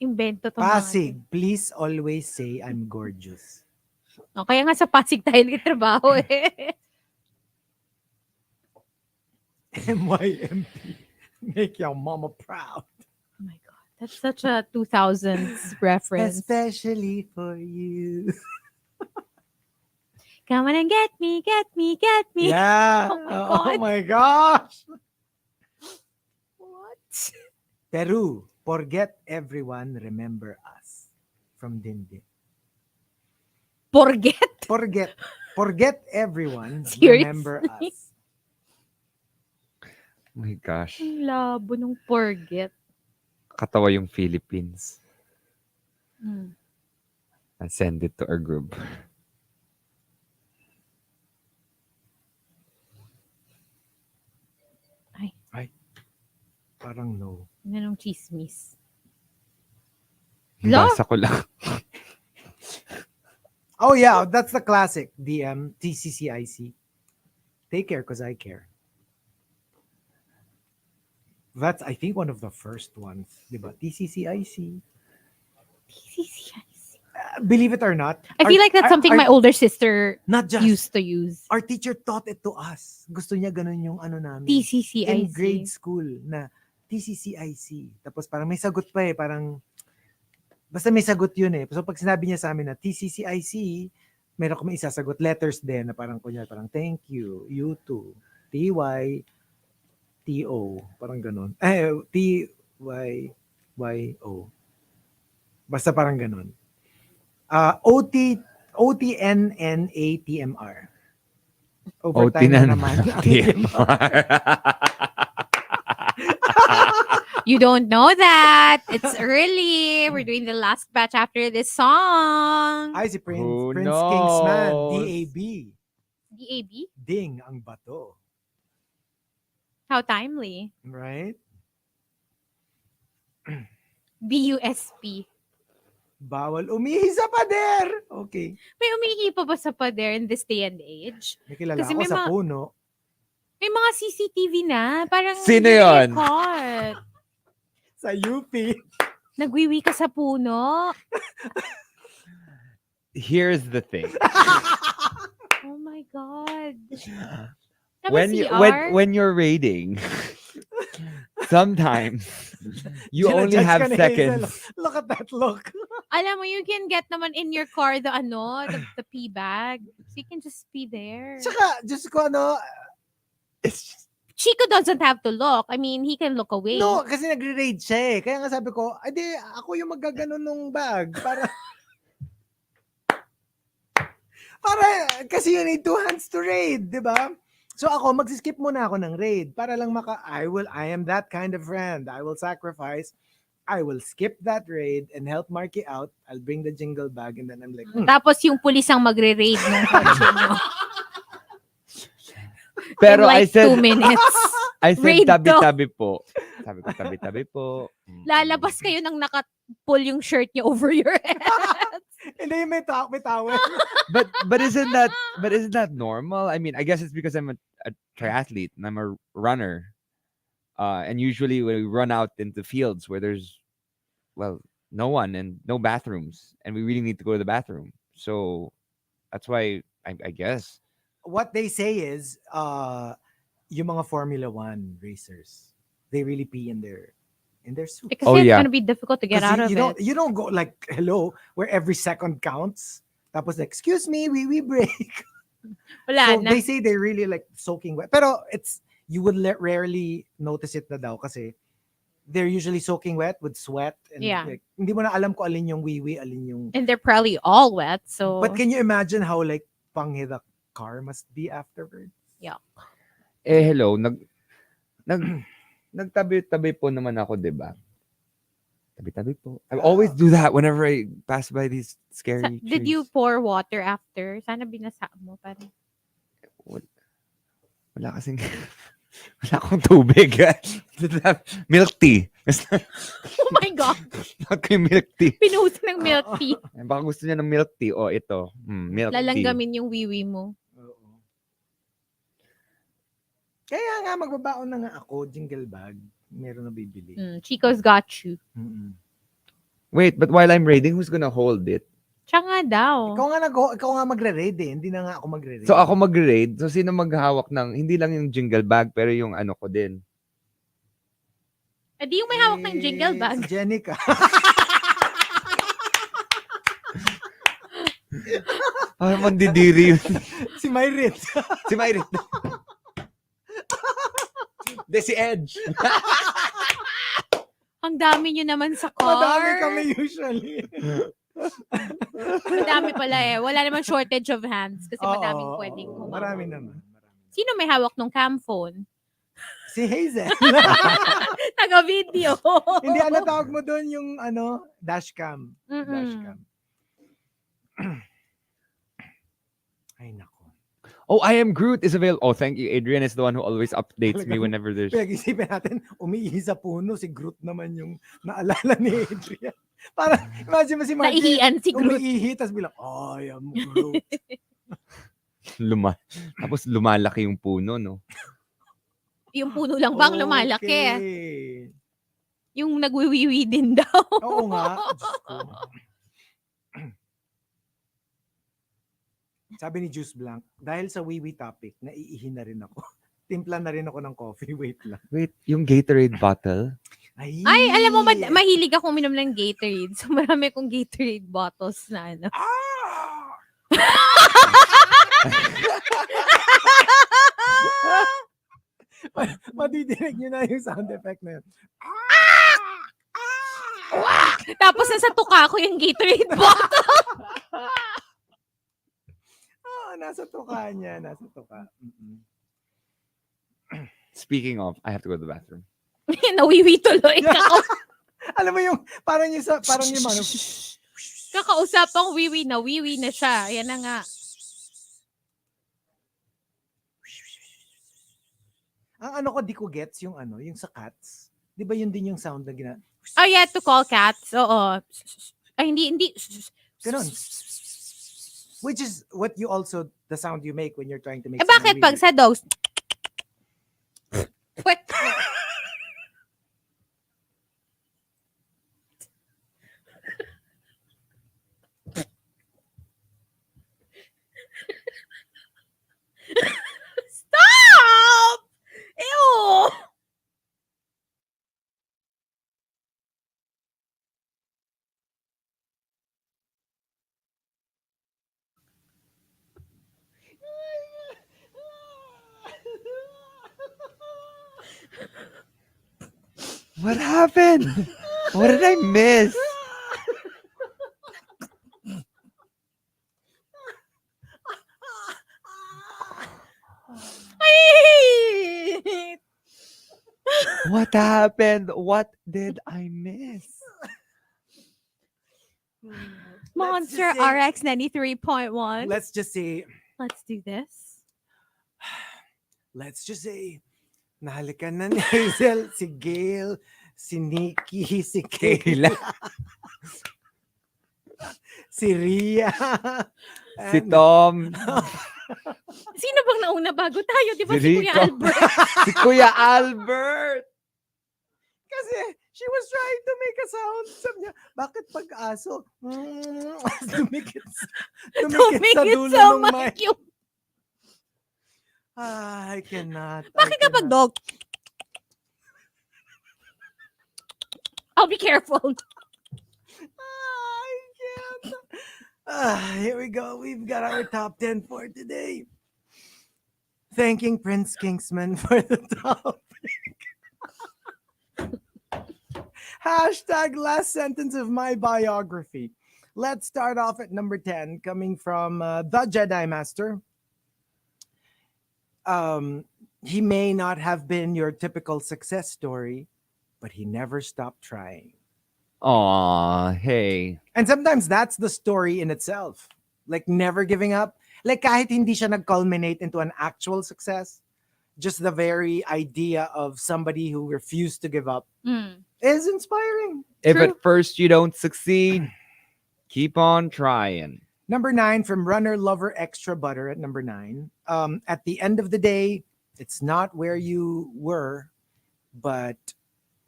Invento to Pasig, please always say I'm gorgeous. O, kaya nga sa Pasig tayo nagtrabaho eh. MYMP. Make your mama proud. Oh my God. That's such a 2000s reference. Especially for you. Come on and get me, get me, get me. Yeah. Oh my gosh. What? Peru, forget everyone, remember us. From Dindin. Forget? Forget everyone, Seriously? remember us. Oh my gosh. Ang labo nung forget. Katawa yung Philippines. Hmm. And send it to our group. Parang no. Anong chismis? Basa ko lang. Oh yeah, that's the classic. DM, TCCIC. Take care because I care. That's, I think, one of the first ones. Diba? TCCIC. TCCIC. Believe it or not. I feel like that's something my older sister not just used to use. Our teacher taught it to us. Gusto niya ganun yung ano namin. TCCIC. In grade school na TCCIC. Tapos parang may sagot pa eh. Parang, basta may sagot yun eh. So pag sinabi niya sa amin na TCCIC, meron ko may isasagot letters din na parang kunya, parang thank you, you too, TY, TO, parang ganun. TYYO. Basta parang ganun. OTNNA TMR. Overtime na naman. TMR. You don't know that. It's early. We're doing the last batch after this song. Ay, si Prince. Who Prince knows? Kingsman. DAB. DAB? Ding ang bato. How timely. Right? BUSP. Bawal umihi sa pader. Okay. May umihi pa ba sa pader in this day and age? May kilala Kasi ako may sa mga- puno. May mga CCTV na. Parang Sino hindi yun? caught. Sa UP. Nagwiwi ka sa puno. Here's the thing. Oh my God. When you're raiding, sometimes you only Ginajudge have ka ni seconds. Hazel. Look at that look. Alam mo, you can get naman in your car the pee bag. So you can just pee there. Tsaka, just ko It's just, Chico doesn't have to look. I mean, he can look away. no, kasi nagre-raid siya eh. Kaya nga sabi ko, adi, ako yung magaganon nung bag. Para, kasi you need 2 hands to raid, di ba? So ako, magsiskip muna ako ng raid para lang I am that kind of friend. I will sacrifice. I will skip that raid and help Markki out. I'll bring the jingle bag and then I'm like, Tapos yung pulis ang magre-raid ng kotse mo. pero in like I said 2 minutes. I said Raid tabi-tabi po. Sabi ko tabi-tabi po. Lalabas kayo nang naka-pull yung shirt niya over your head. hindi, may towel. But isn't that normal? I mean, I guess it's because I'm a triathlete and I'm a runner. And usually when we run out into fields where there's no one and no bathrooms and we really need to go to the bathroom. So that's why I guess What they say is, yung mga Formula 1 racers, they really pee in their suit. Because Oh, it's yeah. gonna be difficult to get out of you it. You don't go like, hello, where every second counts. Tapos, excuse me, we break. Wala So na. they say they're really like soaking wet. Pero you would rarely notice it na daw kasi they're usually soaking wet with sweat. And Yeah. like, hindi mo na alam kung alin yung wee-wee, alin yung... And they're probably all wet, so... But can you imagine how like panghi the car must be afterwards? hello, nagtabi-tabi po naman ako, 'di ba? Tabi-tabi po. I always do that whenever I pass by these scary trees. Did you pour water after? Sana binasa mo. Parang... Wala kasing wala akong tubig. Milk tea. Oh my God! Not yung milk tea. Pinuhusan ng milk tea. Baka gusto niya ng milk tea. O, ito. Milk tea. Lalanggamin yung wiwi mo. Oo. Kaya nga, magbabaon na nga ako, jingle bag. Meron na bibili. Chico's got you. Mm-mm. Wait, but while I'm raiding, who's gonna hold it? Siya nga daw. Ikaw nga magre-raid eh. Hindi na nga ako magre-raid. So ako mag-raid. So sino maghahawak ng, hindi lang yung jingle bag, pero yung ano ko din. Di yung may hawak ng jingle bag. Si Jenica. Ay, mandidiri yun. Si Myrit. Si Myrit. De si Edge. Ang dami nyo naman sa car. Madami kami usually. Madami pala eh. Wala naman shortage of hands kasi madaming Oo, pwedeng oo. humawak. Marami naman. Sino may hawak ng cam phone? Si Hazel. Taga-video. Hindi, ano tawag mo doon yung dashcam. Mm-mm. Dashcam. Ay, nako. Oh, I Am Groot is available. Oh, thank you. Adrian is the one who always updates me whenever there's... Pinag-isipin natin, umiihi sa puno, si Groot naman yung naalala ni Adrian. Para, imagine mo si Markki, Naihian si Groot. umiihi, tapos bilang, I am Groot. Tapos lumalaki yung puno, no? Yung puno lang bang lumalaki? Okay. Yung nagwiwiwi din daw. Oo nga. Diyos ko. Sabi ni Juice Blanc, dahil sa wiwi topic, naiihi na rin ako. Timpla na rin ako ng coffee. Wait lang. Wait, yung Gatorade bottle? Ay, Alam mo, mahilig ako uminom ng Gatorade. So, marami akong Gatorade bottles na ano. Madidinig nyo na yung sound effect na yun. Tapos nasa tuka ko yung Gatorade bottle. Nasa tuka niya. Nasa tuka. Speaking of, I have to go to the bathroom. Nawiwi tuloy. Alam mo yung, parang yung ano. Kakausapang wiwi na siya. Yan na nga. Ang ano ko, di ko gets yung ano, yung sa cats. Di ba yun din yung sound na gina... Oh, yeah, to call cats. Oo. Ay, hindi. Ganun. Which is what you also, the sound you make when you're trying to make Bakit pag sa dogs? Stop! Ew! What happened? What did I miss? What happened? What did I miss? Monster RX93.1. Let's just say, Let's do this. let's just say, nahalikan na ni Hazel, si Gail, si Nikki, si Kayla, si Ria, Si Tom. Sino bang nauna bago tayo? Di ba Si si Kuya Rico. Albert? Si Kuya Albert. Kasi she was trying to make a sound. Sabi niya, bakit pag-aso? Dumikit sa dulo sa ng mic. mic yung... I cannot. Bakit kapag dog? I'll be careful. I can't. Here we go. We've got our top 10 for today. Thanking Prince Kingsman for the topic. Hashtag last sentence of my biography. Let's start off at number 10, coming from the Jedi Master. He may not have been your typical success story, but he never stopped trying. Aw, hey. And sometimes that's the story in itself. Like never giving up. Like kahit hindi siya nag-culminate into an actual success, just the very idea of somebody who refused to give up is inspiring. If True. at first you don't succeed, keep on trying. Number 9 from Runner Lover Extra Butter at number 9. At the end of the day, it's not where you were, but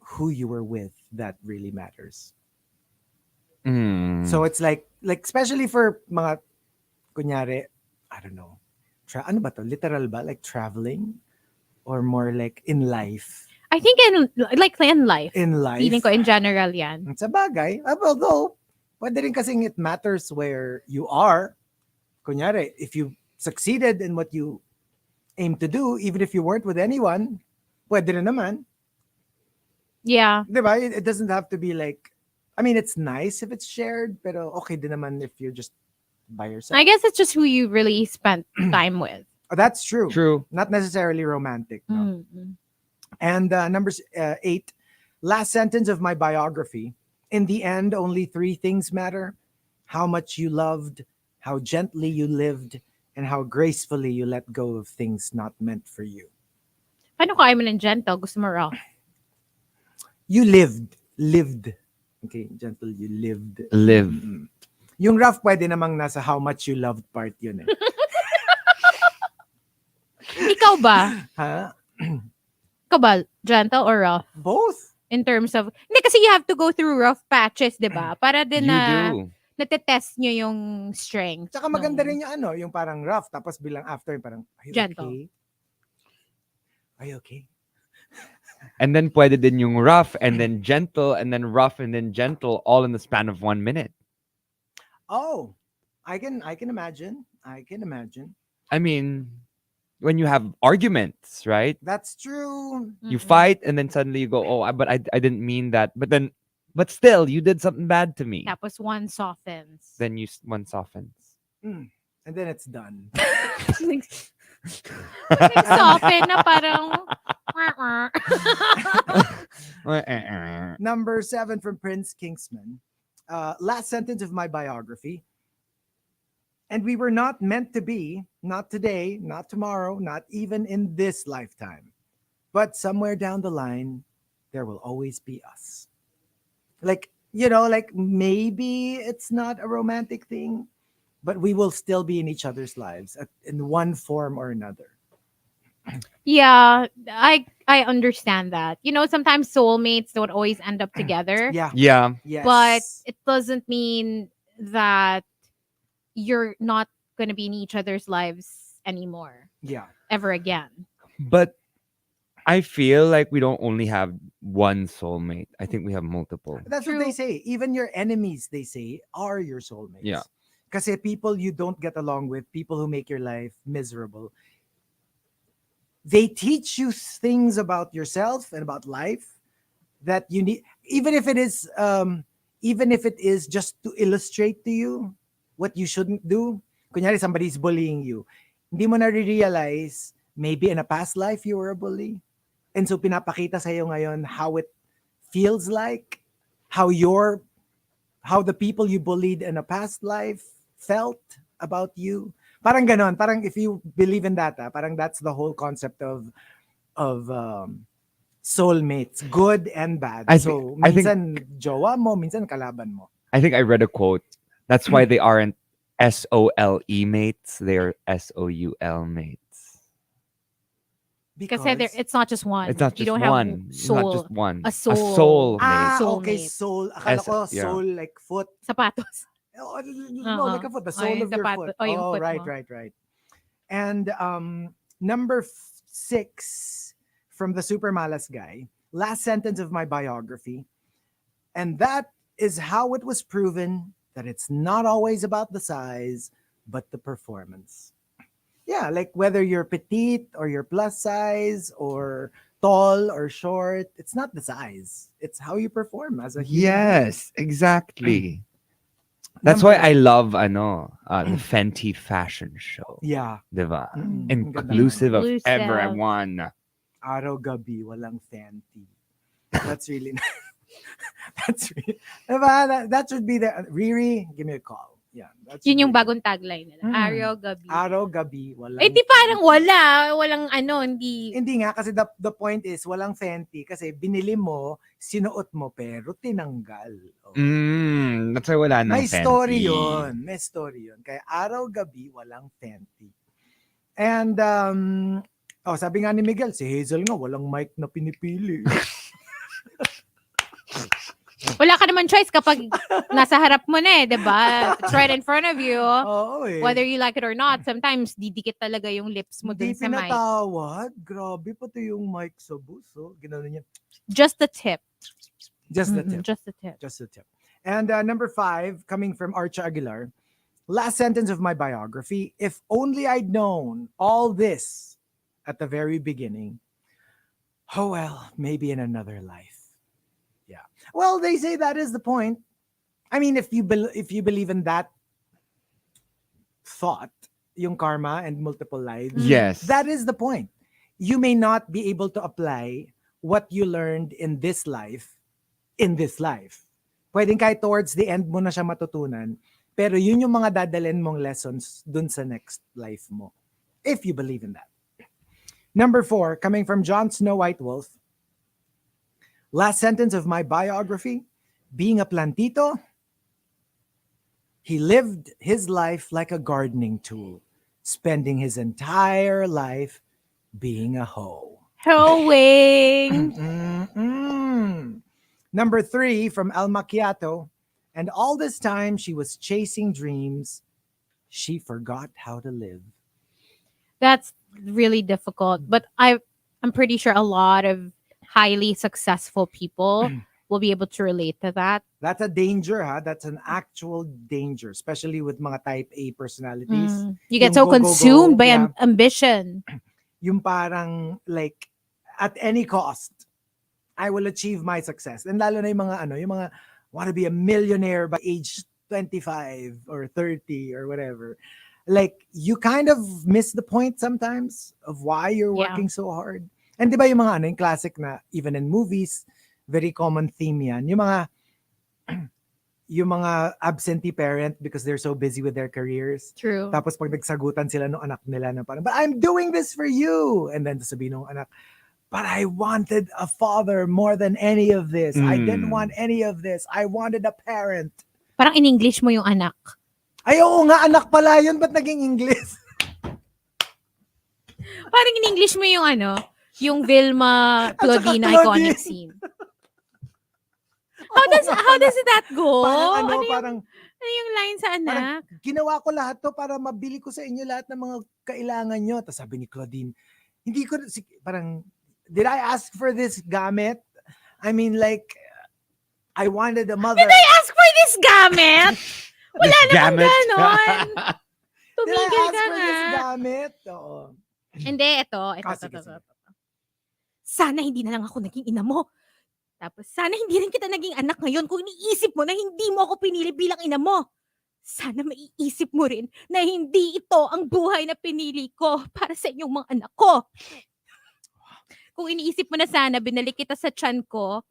who you were with that really matters. So it's like especially for mga kunyari, I don't know. Ano ba to? Literal ba? Like traveling? Or more like in life? I think in life. In life. Feeling ko in general yan. Sa bagay. Although, pwede rin kasing it matters where you are. Kunyari, if you succeeded in what you aim to do, even if you weren't with anyone, pwede rin naman. Yeah. Diba? It doesn't have to be like, I mean, it's nice if it's shared, pero okay din naman if you're just by yourself. I guess it's just who you really spent time with. Oh, that's true. True. Not necessarily romantic. No? Mm. And number 8, last sentence of my biography. In the end, only 3 things matter. How much you loved, how gently you lived, and how gracefully you let go of things not meant for you. Paano kaya mo ng gentle? Gusto mo rough? You lived. Okay, gentle, you lived. Live. Mm-mm. Yung rough pwede namang nasa how much you loved part yun eh. Ikaw ba? Ha? Ikaw ba? Gentle or rough? Both. In terms of... Hindi, kasi you have to go through rough patches, di ba? Para din You na do. natetest nyo yung strength. Tsaka maganda rin yung ano, yung parang rough, tapos bilang after, yung parang, are you Gentle. okay? Are you okay? And then pwede din yung rough and then gentle and then rough and then gentle all in the span of 1 minute. Oh, I can imagine. I can imagine. I mean, when you have arguments, right? That's true. You fight and then suddenly you go, oh, but I didn't mean that. But still, you did something bad to me. Tapos one softens. Then one softens. And then it's done. Soften na parang... Number 7 from Prince Kingsman. Last sentence of my biography. And we were not meant to be, not today, not tomorrow, not even in this lifetime. But somewhere down the line, there will always be us. Like, like maybe it's not a romantic thing, but we will still be in each other's lives in one form or another. Yeah, I understand that. Sometimes soulmates don't always end up together. Yeah. Yeah. Yes. But it doesn't mean that you're not going to be in each other's lives anymore. Yeah. Ever again. But I feel like we don't only have one soulmate. I think we have multiple. That's True. what they say. Even your enemies, they say, are your soulmates. Yeah. Kasi people you don't get along with, people who make your life miserable, they teach you things about yourself and about life that you need, even if it is just to illustrate to you what you shouldn't do. Kunyari, somebody's bullying you. Hindi mo na-realize, maybe in a past life you were a bully. And so pinapakita sa'yo ngayon how it feels like, how the people you bullied in a past life felt about you. Parang ganon. Parang if you believe in that, parang that's the whole concept of soulmates, good and bad. So minsan jowa mo, minsan kalaban mo. I think I read a quote. That's why they aren't SOLE mates. They're SOUL mates. Because it's not just one. It's not you just don't one. have It's soul. not just one. A soul. A soul mate. Okay, Soulmate. soul. Akala ko Yeah. soul like foot. Sapatos. Oh, no, like a foot. The sole yung of your sapato- foot. oh, yung foot right, mo. right. And number 6 from the Super Malas guy. Last sentence of my biography. And that is how it was proven that it's not always about the size, but the performance. Yeah, like whether you're petite or you're plus size or tall or short, it's not the size. It's how you perform as a human. Yes, exactly. That's why I love the Fenty fashion show. Yeah. Diba? Inclusive Inclusive of Inclusive. everyone. Araw-gabi, walang Fenty. That's really nice. That's really, diba? That should be the Riri, give me a call. Yeah. Yun yung bagong tagline nila. Mm. Araw-gabi. Araw-gabi, walang Eh di parang wala. Walang hindi. Hindi nga kasi the point is walang Fenty kasi binili mo, sinuot mo pero tinanggal. Oh. That's why wala nang May Fenty. story yun. May story yun. Kaya araw-gabi, walang Fenty. And, sabi nga ni Miguel, si Hazel nga, walang mic na pinipili. Wala ka naman choice kapag nasa harap mo na di ba? It's right in front of you. Oo eh. Whether you like it or not, sometimes didikit talaga yung lips mo Di dun sa mic. pinatawad. Grabe, pati yung mic sa bus. Oh. Ginawa niya. Just the tip. Just the tip. Just the tip. Just the tip. And number 5, coming from Archa Aguilar. Last sentence of my biography. If only I'd known all this at the very beginning. Oh well, maybe in another life. Yeah. Well, they say that is the point. I mean, if you believe in that thought, yung karma and multiple lives, Yes. that is the point. You may not be able to apply what you learned in this life. Pwedeng kahit towards the end mo na siya matutunan, Pero yun yung mga dadalhin mong lessons dun sa next life mo. If you believe in that. Number 4, coming from Jon Snow White Wolf. Last sentence of my biography, being a plantito, he lived his life like a gardening tool, spending his entire life being a hoe. Hoeing. Number 3 from El Macchiato. And all this time she was chasing dreams. She forgot how to live. That's really difficult. But I'm pretty sure a lot of highly successful people will be able to relate to that. That's a danger, ha? That's an actual danger, especially with mga type A personalities. You get Yung so go, go, go, consumed by yeah. ambition. Yung parang like at any cost, I will achieve my success. And lalo na yung mga want to be a millionaire by age 25 or 30 or whatever. Like, you kind of miss the point sometimes of why you're working so hard. And di ba yung mga yung classic na, even in movies, very common theme yan. Yung mga absentee parent because they're so busy with their careers. True. Tapos pag nagsagutan sila ng anak nila na parang, but I'm doing this for you. And then sabihin ng anak, but I wanted a father more than any of this. I didn't want any of this. I wanted a parent. Parang in English mo yung anak. Ay, oo nga, anak pala yun. Ba't naging English? Parang in English mo yung yung Vilma Claudine iconic scene. How does that go? Parang ano yung line sa anak? Ginawa ko lahat to para mabili ko sa inyo lahat ng mga kailangan nyo. Tapos sabi ni Claudine, hindi ko, parang, did I ask for this gamit? I mean, like, I wanted a mother. Did I ask for this gamit? Wala namang ganon. Did I Tumigil ask ka for this nga. gamit? Oo. Hindi, ito. Sige. Sana hindi na lang ako naging ina mo. Tapos, sana hindi rin kita naging anak ngayon kung iniisip mo na hindi mo ako pinili bilang ina mo. Sana maiisip mo rin na hindi ito ang buhay na pinili ko para sa inyong mga anak ko. Kung iniisip mo na sana binalik kita sa tiyan ko,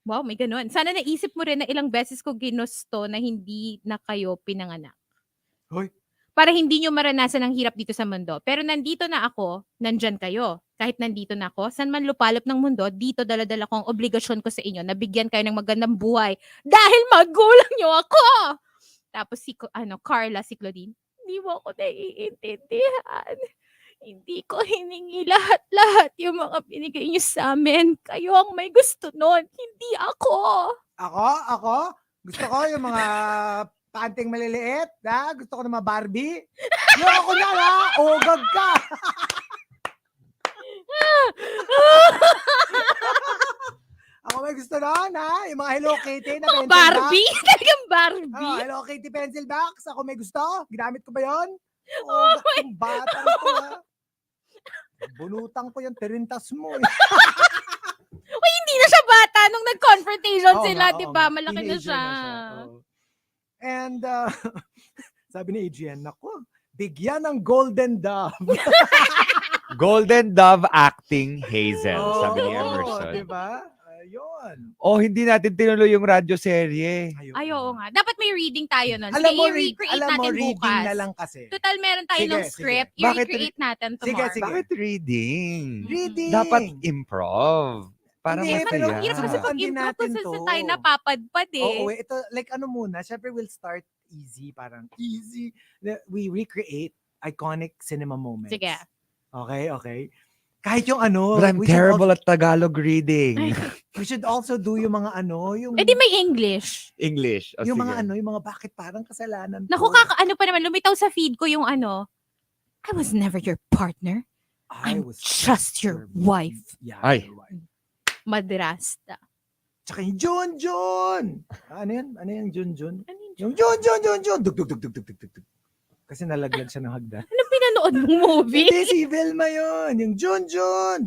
wow, may ganun. Sana naisip mo rin na ilang beses ko ginusto na hindi na kayo pinanganak. Hoy. Para hindi nyo maranasan ang hirap dito sa mundo. Pero nandito na ako, nandyan kayo. Kahit nandito na ako, saan man lupalop ng mundo, dito dala-dala ko ang obligasyon ko sa inyo na bigyan kayo ng magandang buhay dahil magulang nyo ako! Tapos Carla, si Claudine, hindi mo ako naiintindihan. Hindi ko hiningi lahat-lahat yung mga binigay nyo sa amin. Kayo ang may gusto nun, hindi ako. Ako? Gusto ko yung mga panting maliliit, ha? Gusto ko ng mga Barbie. Yung ako na, ha? Ogag ka. Ako may gusto nun, ha? Yung mga Hello Kitty na pencil Barbie? box. Talagang Barbie? Hello Kitty pencil box. Ako may gusto. Ginamit ko ba yun? Oh Ogag kong bata rito, ha? Bunutang ko yung tirintas mo. Uy, hindi na siya bata nung nag-confrontation sila, di ba? Malaki na Teenager siya. And sabi ni Adrian, naku, bigyan ng Golden Dove. Golden Dove acting Hazel, sabi ni Emerson. Diba? Ayun. Hindi natin tinuloy yung radyo serye. Ay, oo nga. Dapat may reading tayo nun. Alam mo, i-recreate natin reading bukas. na lang kasi. Total, meron tayo ng script. I-recreate natin tomorrow. Sige. Bakit reading? Reading. Dapat improv. Para Hindi, Pero masaya. hirap kasi Subukan din pag-improv natin kasi to. tayo napapadpad eh. Oo, ito, like ano muna, syempre we'll start easy, parang easy. We recreate iconic cinema moments. Sige. Okay. Kahit yung ano. But I'm terrible at Tagalog reading. We should also do yung mga yung... Di may English. English. yung sige. mga yung mga bakit parang kasalanan ko. Naku, pa naman, lumitaw sa feed ko yung I was never your partner. I I'm was just your wife. Yeah, Ay. your wife. Madrasta. Tsaka yung Jun. Ano yan? Ano yung Jun? Ano yun? Yung Jun. Dug. Kasi nalaglag siya ng hagdan. Anong pinanood mong movie? Hindi, si Vilma yun. Yung Jun.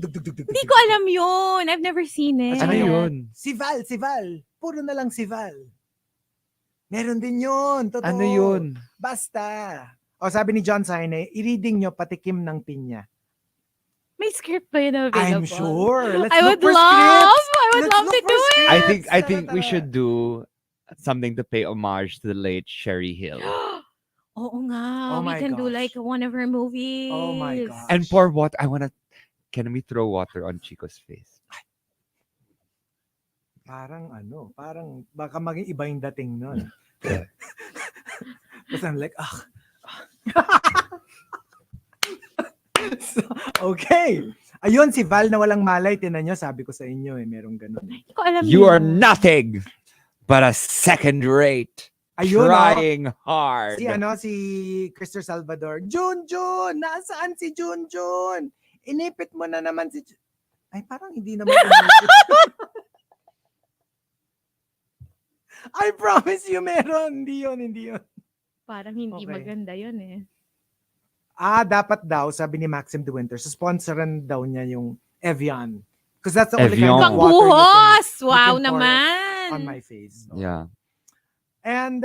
Dug. Hindi ko alam yun. I've never seen it. Ano yun? Si Val. Puro na lang si Val. Meron din yun. Totoo. Ano yun? Basta. Sabi ni John Saine, i-reading nyo patikim ng pinya. May script ba yun available? I'm sure. Let's I look would for love. scripts. I would Let's love look to for do it. scripts. I think we Tara. should do something to pay homage to the late Sherry Hill. Oo nga. Oh We my can do like gosh. one of her movies. Oh my gosh. And pour what? Can we throw water on Chico's face? Parang baka maging iba yung dating nun. Because I'm like, So, okay. Ayun, si Val na walang malay. Tinan nyo, sabi ko sa inyo merong ganun. Hindi ko alam You are yun. nothing but a second rate. Ayun, Trying hard. Si Crister Salvador. Jun! Nasaan si Jun? Inipit mo na naman si Ay, parang hindi naman inipit. I promise you meron. Hindi yun. Parang hindi Okay. maganda yun eh. Dapat daw, sabi ni Maxim De Winter, sponsoran daw niya yung Evian. Because that's the only kind Evian. of water Pangbuhos! you Wow can pour naman! on my face. So. Yeah. And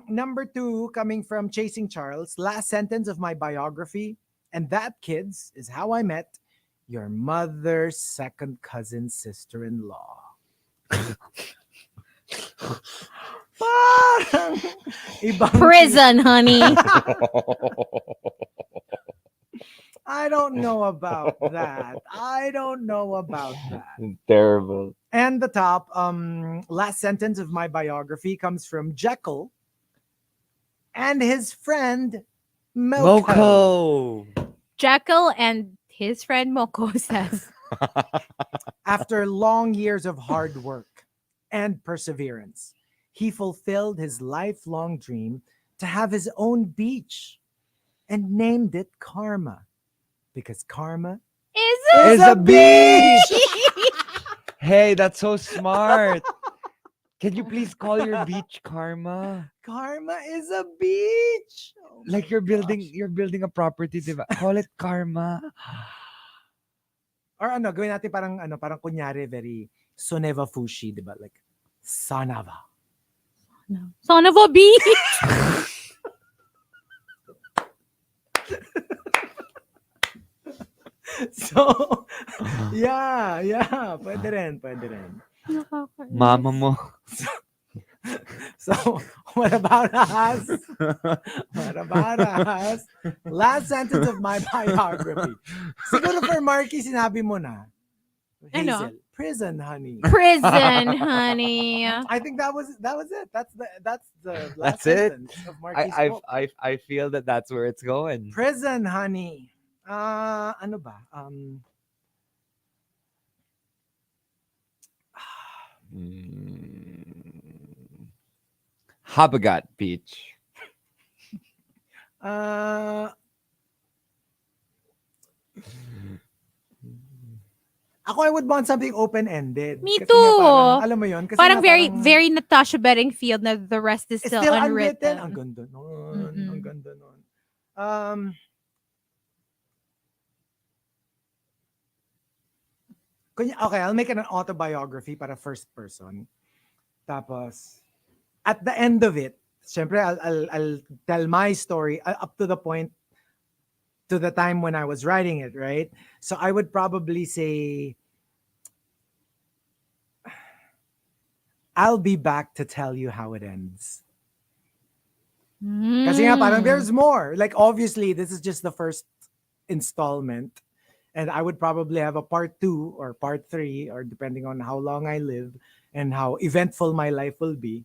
number 2, coming from Chasing Charles, last sentence of my biography, and that, kids, is how I met your mother's second cousin sister-in-law. Parang ibang Prison, honey! I don't know about that. Terrible. And the top, last sentence of my biography comes from Jekyll and his friend Moko. Jekyll and his friend Moko says, After long years of hard work and perseverance, he fulfilled his lifelong dream to have his own beach and named it Karma. Because Karma is a beach! Hey, that's so smart. Can you please call your beach Karma? Karma is a beach. Oh Like my you're building gosh. a property, diba? Call it Karma. Or gawin natin parang kunyari very Soneva Fushi, diba? Like Sanava. Son of a beach! So, yeah. Pwede rin. Mama mo. So, what about us? Last sentence of my biography. Siguro for Markki, sinabi mo na. Hazel. Prison, honey. Prison, honey. I think that was it. That's the last That's it? sentence of Markki's book. I feel that's where it's going. Prison, honey. Ano ba? Habagat Beach. Ako, I would want something open-ended. Me Kasi too. nga parang, alam mo yun? Kasi Parang nga very Natasha Bedingfield na the rest is it's still, still unwritten. Ang ganda nun. Mm-mm. Ang ganda nun. Okay, I'll make it an autobiography para first person. Tapos, at the end of it, syempre, I'll tell my story up to the point, to the time when I was writing it, right? So I would probably say, I'll be back to tell you how it ends. Kasi nga parang there's more. Like obviously, this is just the first installment. And I would probably have a part 2 or part 3, or depending on how long I live and how eventful my life will be.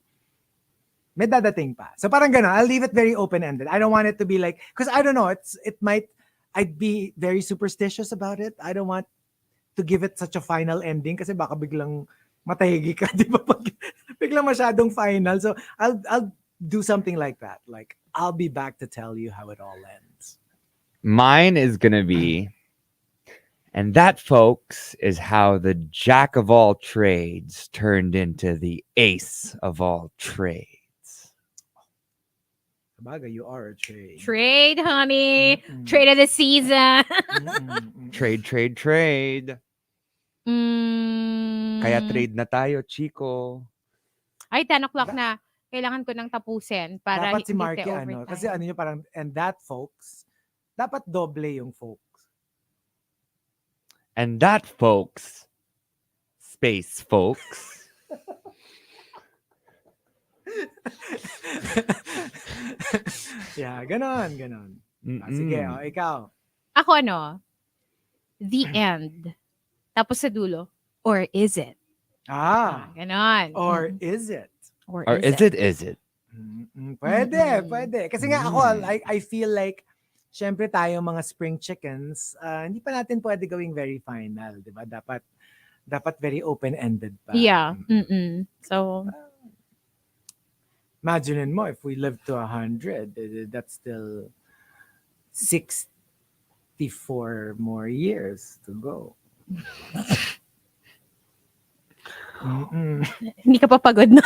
May dadating pa. So parang gano'n, I'll leave it very open-ended. I don't want it to be like, because I don't know, I'd be very superstitious about it. I don't want to give it such a final ending kasi baka biglang matahigi ka, di ba? Pag biglang masyadong final. So I'll do something like that. Like, I'll be back to tell you how it all ends. Mine is going to be, and that, folks, is how the jack of all trades turned into the ace of all trades. Baga, you are a trade. Trade, honey. Mm-mm. Trade of the season. Trade. Kaya trade na tayo, Chico. Ay, 10 o'clock na. Kailangan ko nang tapusin para Dapat si hindi Markki, overtime. kasi ano yung parang, and that, folks, dapat doble yung folks. And that, folks, space folks, Yeah, ganon. Sige, ikaw. Ako the end. Tapos sa dulo, or is it? Ganon. Or is it? Or Or is is it? it? Pwede. Kasi nga ako, I feel like, syempre tayong mga spring chickens, hindi pa natin pwede gawing very final, di ba? Dapat very open-ended pa. Yeah. So, imagine mo, if we live to 100, that's still 64 more years to go. hindi ka pa pagod na.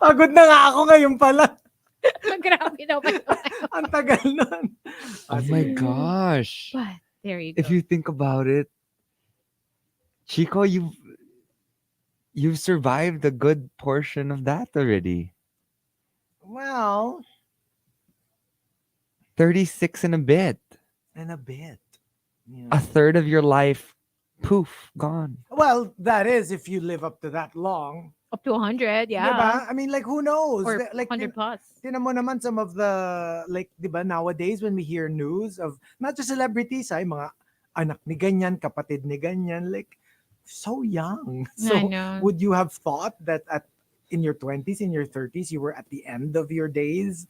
Pagod na nga ako ngayon pala. Grabe na pa. Ang tagal nun. Oh my gosh. But, there you go. If you think about it, Chico, you've survived a good portion of that already. Well, 36 and a bit. and a bit. Yeah. A third of your life, poof, gone. Well, that is if you live up to that long. Up to 100, yeah. Diba? I mean, like, who knows? Or Like, 100 plus. Tinan mo naman some of the, like, diba, nowadays when we hear news of, not just celebrities, mga anak ni ganyan, kapatid ni ganyan, like, so young. So, I know. would you have thought that in your 20s, in your 30s, you were at the end of your days?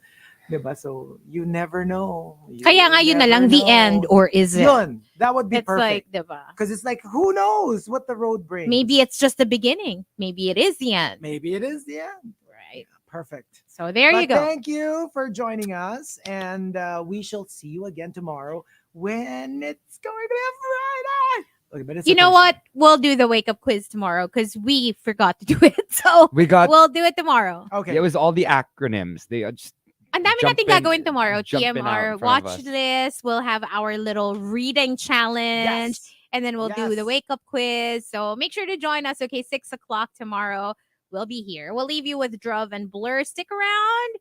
Diba? So, you never know. Kaya nga yun na lang, the end, or is it? Yun, that would be It's perfect. like, diba? Because it's like, who knows what the road brings? Maybe it's just the beginning. Maybe it is the end. Maybe it is the end. Right. Perfect. So there you But go. Thank you for joining us. And we shall see you again tomorrow when it's going to be a Friday. Okay, but it's You a know Thursday. what? We'll do the wake up quiz tomorrow because we forgot to do it. So we'll do it tomorrow. Okay. It was all the acronyms. They just Ang dami jump natin in- gagawin tomorrow. jumping out TMR in front of watch us. list. We'll have our little reading challenge. Yes. And then we'll do the Yes. wake up quiz. So make sure to join us. Okay, 6 o'clock tomorrow. We'll be here. We'll leave you with Druv and Blur. Stick around.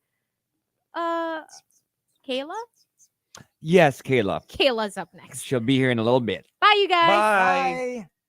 Kayla? Yes, Kayla. Kayla's up next. She'll be here in a little bit. Bye, you guys. Bye.